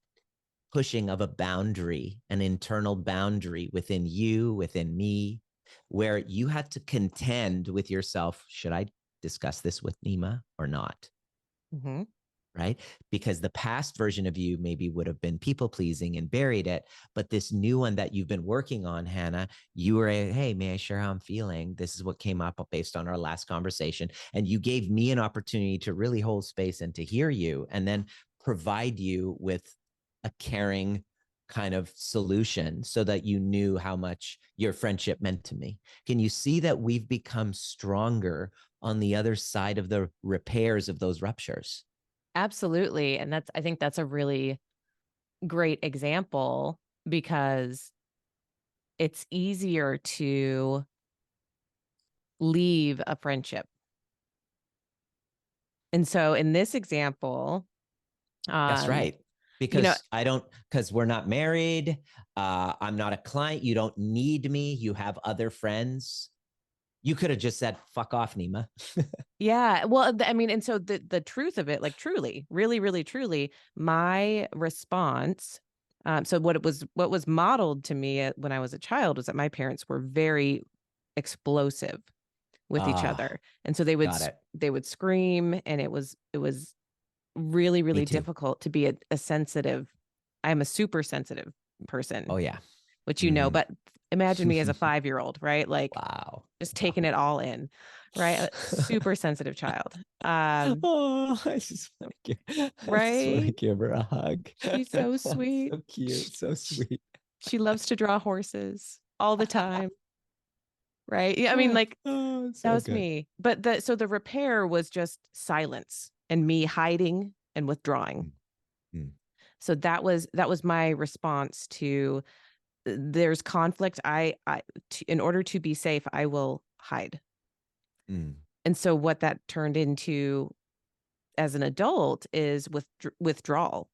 pushing of a boundary, an internal boundary within you, within me, where you had to contend with yourself, should I discuss this with Nima or not? Mm-hmm. Right? Because the past version of you maybe would have been people pleasing and buried it. But this new one that you've been working on, Hannah, you were, hey, may I share how I'm feeling? This is what came up based on our last conversation. And you gave me an opportunity to really hold space and to hear you and then provide you with a caring kind of solution so that you knew how much your friendship meant to me. Can you see that we've become stronger on the other side of the repairs of those ruptures? Absolutely. And I think that's a really great example because it's easier to leave a friendship. And so in this example, that's right. Because because we're not married. I'm not a client. You don't need me. You have other friends. You could have just said, fuck off, Nima. Yeah. Well, I mean, and so the truth of it, like truly, really, really, truly, my response, so what was modeled to me when I was a child was that my parents were very explosive with each other. And so they would scream, and it was really, really difficult to be a sensitive. I'm a super sensitive person. Oh yeah. Which but imagine me as a 5-year-old, right? Like, wow, just taking it all in, right? A super sensitive child. I just want to give her a hug. She's so sweet. So cute, so sweet. She loves to draw horses all the time. Right? Yeah, I mean, like, that was me. But so the repair was just silence and me hiding and withdrawing. So that was my response to there's conflict. In order to be safe, I will hide. And so what that turned into as an adult is withdrawal,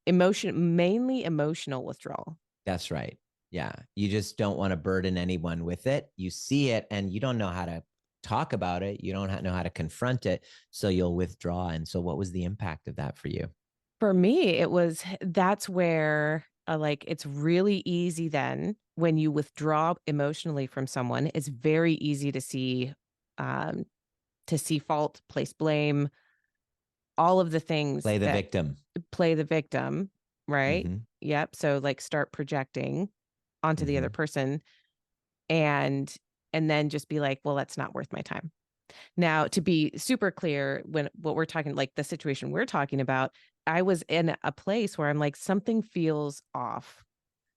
mainly emotional withdrawal. That's right. Yeah. You just don't want to burden anyone with it. You see it and you don't know how to talk about it. You don't know how to confront it. So you'll withdraw. And so what was the impact of that for you? For me, that's where it's really easy then when you withdraw emotionally from someone, it's very easy to see fault, place blame, all of the things. Play the victim. Right? Mm-hmm. Yep. So start projecting onto the other person and then just be like, well, that's not worth my time. Now, to be super clear, what we're talking, the situation we're talking about, I was in a place where I'm like, something feels off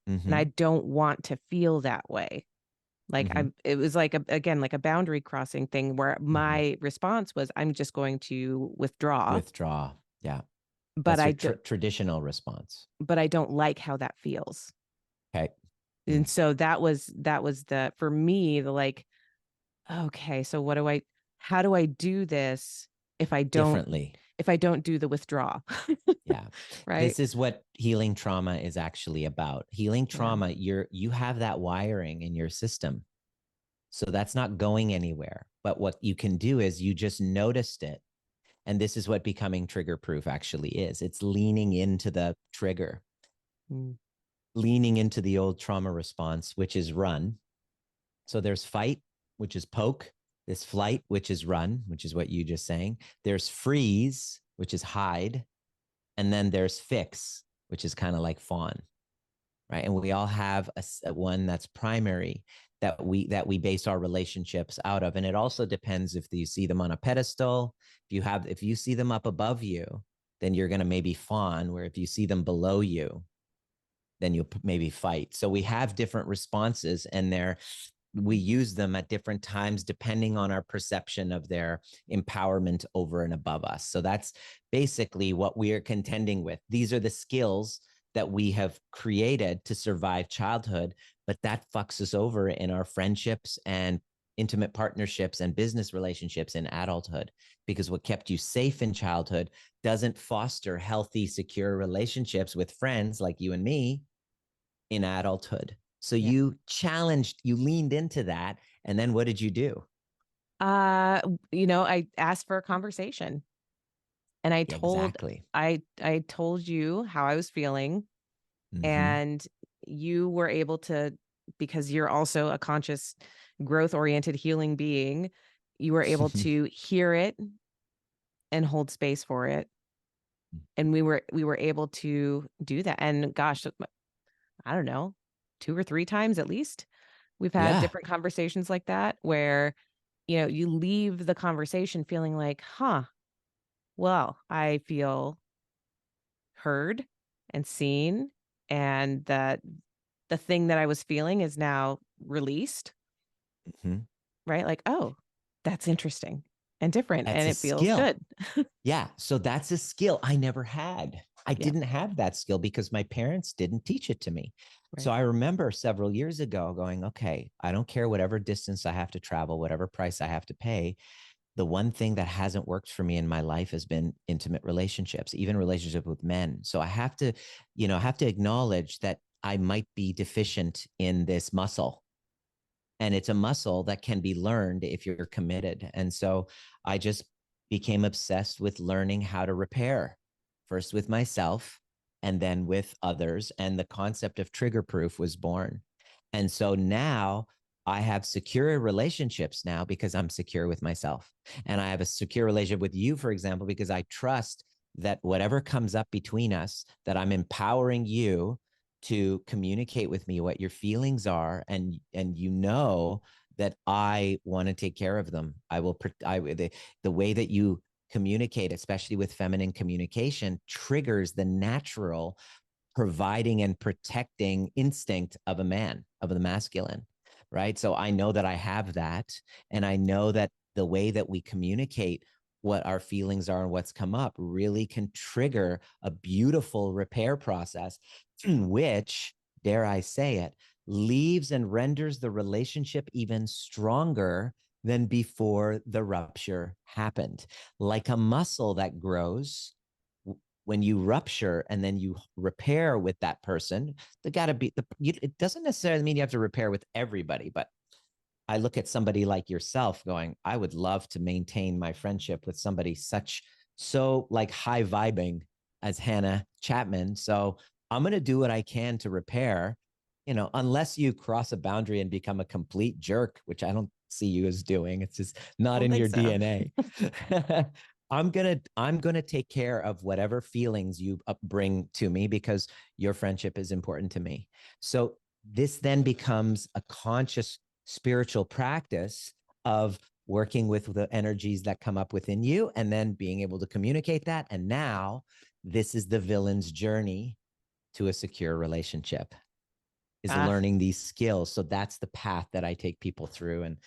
and I don't want to feel that way. Like Mm-hmm. it was like, again, like a boundary crossing thing where Mm-hmm. my response was, I'm just going to withdraw. Withdraw. Yeah. But That's your traditional response. but I don't like how that feels. Okay. And so that was the, for me, the like, okay, so how do I do this if I don't Differently. do the withdraw? Yeah. Right. This is what healing trauma is actually about. Healing trauma, you have that wiring in your system. So that's not going anywhere. But what you can do is you just noticed it. And this is what becoming trigger proof actually is. It's leaning into the trigger, leaning into the old trauma response, which is run. So there's fight, which is poke. There's flight, which is run, which is what you just saying. There's freeze, which is hide. And then there's fix, which is kind of like fawn, right? And we all have a one that's primary that we base our relationships out of. And it also depends if you see them on a pedestal. If you see them up above you, then you're going to maybe fawn, where if you see them below you, then you'll maybe fight. So we have different responses, and we use them at different times depending on our perception of their empowerment over and above us. So that's basically what we are contending with. These are the skills that we have created to survive childhood, but that fucks us over in our friendships and intimate partnerships and business relationships in adulthood, because what kept you safe in childhood doesn't foster healthy, secure relationships with friends like you and me in adulthood. So you leaned into that. And then what did you do? I asked for a conversation, and I told you how I was feeling, and you were able to, because you're also a conscious, growth-oriented healing being, you were able to hear it and hold space for it. And we were able to do that. And gosh, I don't know, 2 or 3 times at least, we've had different conversations like that, where, you leave the conversation feeling like, well, I feel heard and seen, and that the thing that I was feeling is now released. Right? Like, oh, that's interesting and different, That's and a it feels skill. good. Yeah. So that's a skill I never had. I didn't have that skill because my parents didn't teach it to me. Right. So I remember several years ago going, okay, I don't care whatever distance I have to travel, whatever price I have to pay. The one thing that hasn't worked for me in my life has been intimate relationships, even relationship with men. So I have to acknowledge that I might be deficient in this muscle. And it's a muscle that can be learned if you're committed. And so I just became obsessed with learning how to repair, first with myself and then with others. And the concept of trigger proof was born. And so now I have secure relationships now because I'm secure with myself. And I have a secure relationship with you, for example, because I trust that whatever comes up between us, that I'm empowering you to communicate with me what your feelings are, and that I want to take care of them. The way that you communicate, especially with feminine communication, triggers the natural providing and protecting instinct of a man, of the masculine, right? So I know that I have that, and I know that the way that we communicate what our feelings are and what's come up really can trigger a beautiful repair process, which, dare I say it, leaves and renders the relationship even stronger than before the rupture happened. Like a muscle that grows, when you rupture and then you repair with that person, it doesn't necessarily mean you have to repair with everybody, but I look at somebody like yourself going, I would love to maintain my friendship with somebody so like high vibing as Hannah Chapman. So I'm going to do what I can to repair, unless you cross a boundary and become a complete jerk, which I don't see you as doing. It's just not in your DNA. I'm going to take care of whatever feelings you bring to me, because your friendship is important to me. So this then becomes a conscious spiritual practice of working with the energies that come up within you and then being able to communicate that. And now this is the villain's journey to a secure relationship. is learning these skills. So that's the path that I take people through. And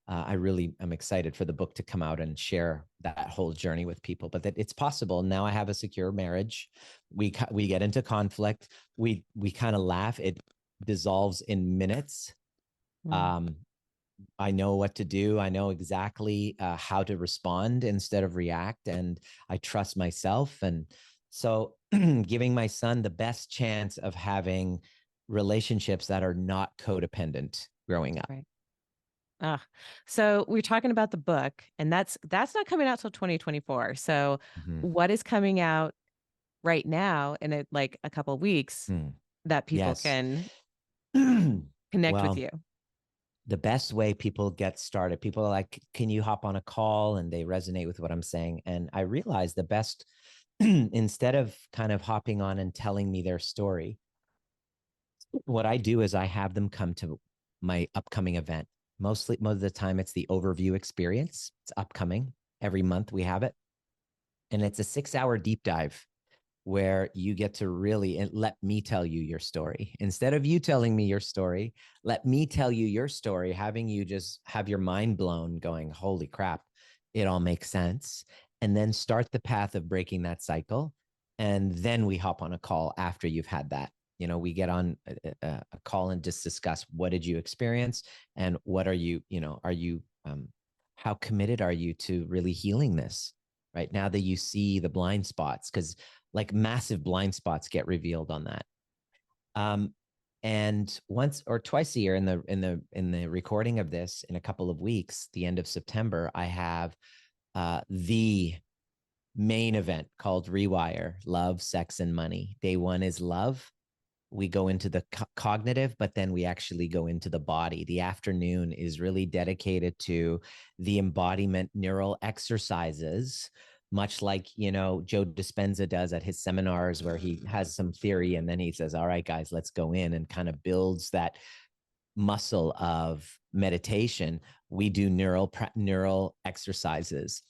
I really am excited for the book to come out and share that whole journey with people, but that it's possible. Now I have a secure marriage. We get into conflict. We kind of laugh. It dissolves in minutes. I know what to do. I know exactly how to respond instead of react. And I trust myself. And so giving my son the best chance of having relationships that are not codependent growing up. Right. So we're talking about the book, and that's not coming out till 2024. So what is coming out right now in like a couple of weeks that people can connect with you? The best way people get started, people are like, can you hop on a call? And they resonate with what I'm saying. And I realized the best, instead of kind of hopping on and telling me their story, what I do is I have them come to my upcoming event. Most of the time, it's the overview experience. It's upcoming. Every month we have it. And it's a 6-hour deep dive where you get to really let me tell you your story. Instead of you telling me your story, let me tell you your story, having you just have your mind blown going, holy crap, it all makes sense. And then start the path of breaking that cycle. And then we hop on a call after you've had that. You know, we get on a call and just discuss, what did you experience? And what are you, how committed are you to really healing this? Right now that you see the blind spots, because like massive blind spots get revealed on that. And once or twice a year in the recording of this, in a couple of weeks, the end of September, I have the main event called Rewire: Love, Sex, and Money. Day one is love. We go into the cognitive, but then we actually go into the body. The afternoon is really dedicated to the embodiment neural exercises, much like, Joe Dispenza does at his seminars, where he has some theory and then he says, all right, guys, let's go in, and kind of builds that muscle of meditation. We do neural exercises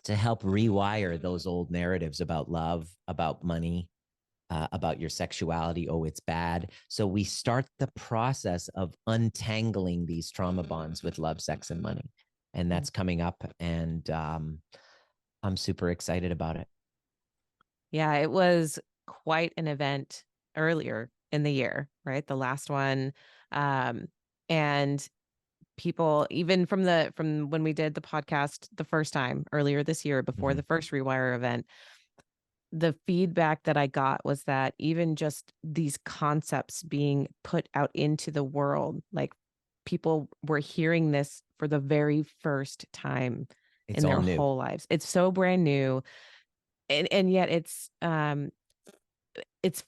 to help rewire those old narratives about love, about money, about your sexuality. Oh, it's bad. So we start the process of untangling these trauma bonds with love, sex, and money. And that's coming up. And I'm super excited about it. Yeah, it was quite an event earlier in the year, right? The last one. And people, even from when we did the podcast the first time earlier this year, before the first Rewire event, the feedback that I got was that even just these concepts being put out into the world, like people were hearing this for the very first time in their whole lives. It's so brand new. And yet it's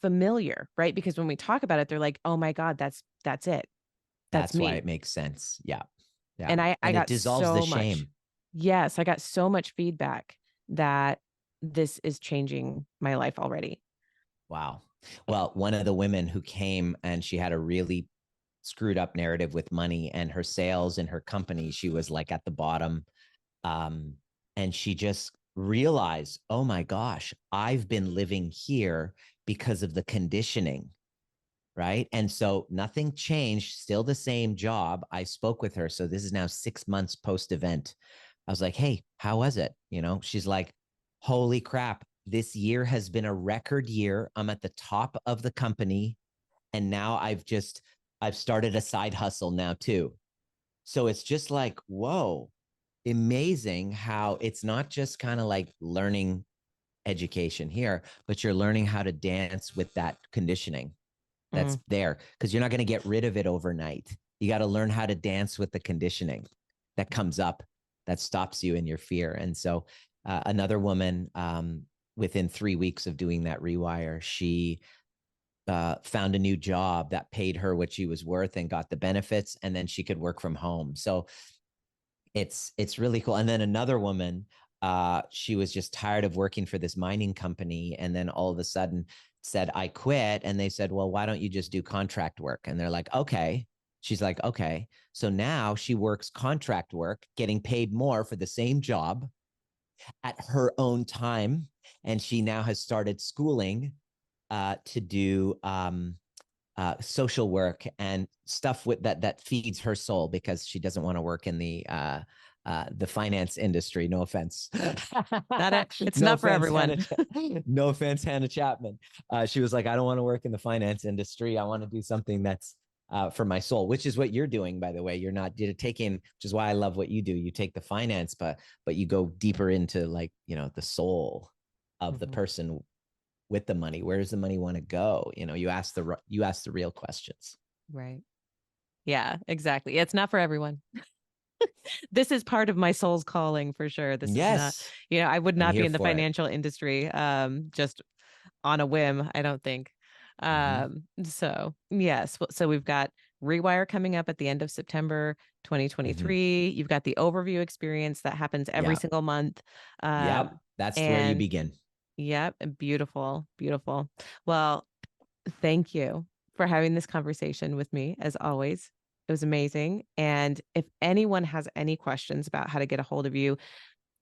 familiar, right? Because when we talk about it, they're like, oh my God, that's it. That's me. why it makes sense. Yeah. Yeah. And I got it dissolves so the much shame. Yes, I got so much feedback that this is changing my life already. Wow. Well, one of the women who came, and she had a really screwed up narrative with money and her sales and her company, she was like at the bottom. And she just realized, oh my gosh, I've been living here because of the conditioning. Right. And so nothing changed, still the same job. I spoke with her. So this is now 6 months post event. I was like, hey, how was it? She's like, holy crap, this year has been a record year. I'm at the top of the company. And now I've started a side hustle now too. So it's just like, whoa, amazing how it's not just kind of like learning education here, but you're learning how to dance with that conditioning that's there, because you're not going to get rid of it overnight. You got to learn how to dance with the conditioning that comes up, that stops you in your fear. And so another woman, within 3 weeks of doing that Rewire, she found a new job that paid her what she was worth and got the benefits, and then she could work from home. So it's really cool. And then another woman, she was just tired of working for this mining company, and then all of a sudden said, I quit. And they said, well, why don't you just do contract work? And they're like, okay. She's like, okay. So now she works contract work, getting paid more for the same job at her own time. And she now has started schooling to do social work and stuff with that feeds her soul, because she doesn't want to work in the finance industry. No offense. It's No not for offense, everyone. No offense, Hannah Chapman. She was like, I don't want to work in the finance industry. I want to do something that's for my soul, which is what you're doing, by the way. You're taking, which is why I love what you do. You take the finance, but you go deeper into, like, the soul of the person with the money. Where does the money want to go? You ask the real questions. Right. Yeah, exactly. It's not for everyone. This is part of my soul's calling for sure. This is not, Yes. I would I'm not be here in the for it. financial industry just on a whim, I don't think. So yes, so we've got Rewire coming up at the end of September 2023. You've got the overview experience that happens every Yeah. single month. Yep. That's where you begin. Yep. Beautiful. Beautiful. Well, thank you for having this conversation with me, as always. It was amazing. And if anyone has any questions about how to get a hold of you,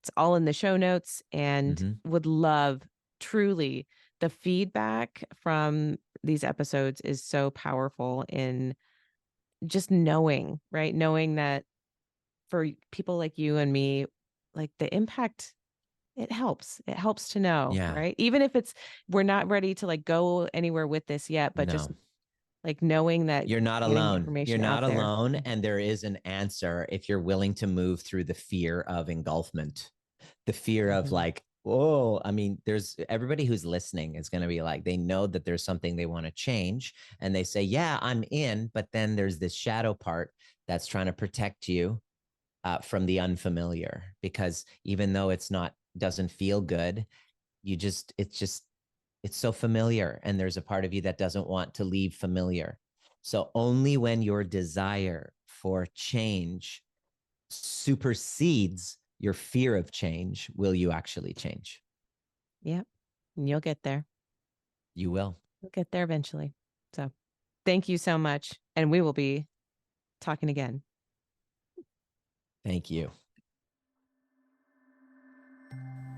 it's all in the show notes, and would love, truly, the feedback from these episodes is so powerful in just knowing, right? Knowing that for people like you and me, like the impact, it helps to know, Yeah. right? Even if we're not ready to like go anywhere with this yet, but just like knowing that you're not getting the alone. information You're not out there. alone. And there is an answer if you're willing to move through the fear of engulfment, the fear of like, oh, I mean, there's everybody who's listening is going to be like, they know that there's something they want to change. And they say, yeah, I'm in. But then there's this shadow part that's trying to protect you from the unfamiliar, because even though doesn't feel good, it's so familiar. And there's a part of you that doesn't want to leave familiar. So only when your desire for change supersedes your fear of change will you actually change. Yep. And you'll get there. You will. You'll get there eventually. So thank you so much. And we will be talking again. Thank you.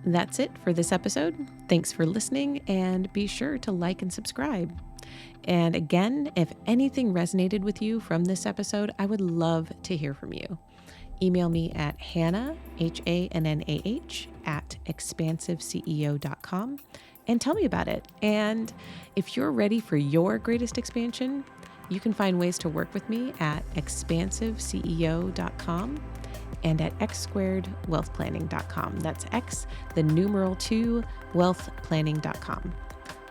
That's it for this episode. Thanks for listening, and be sure to like and subscribe. And again, if anything resonated with you from this episode, I would love to hear from you. Email me at Hannah, HANNAH, @expansiveceo.com, and tell me about it. And if you're ready for your greatest expansion, you can find ways to work with me at expansiveceo.com and at x2wealthplanning.com. That's X, the numeral 2, wealthplanning.com.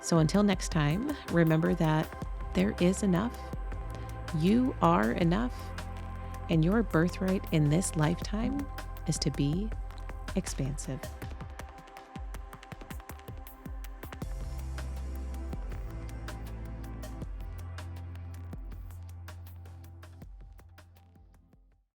So until next time, remember that there is enough. You are enough. And your birthright in this lifetime is to be expansive.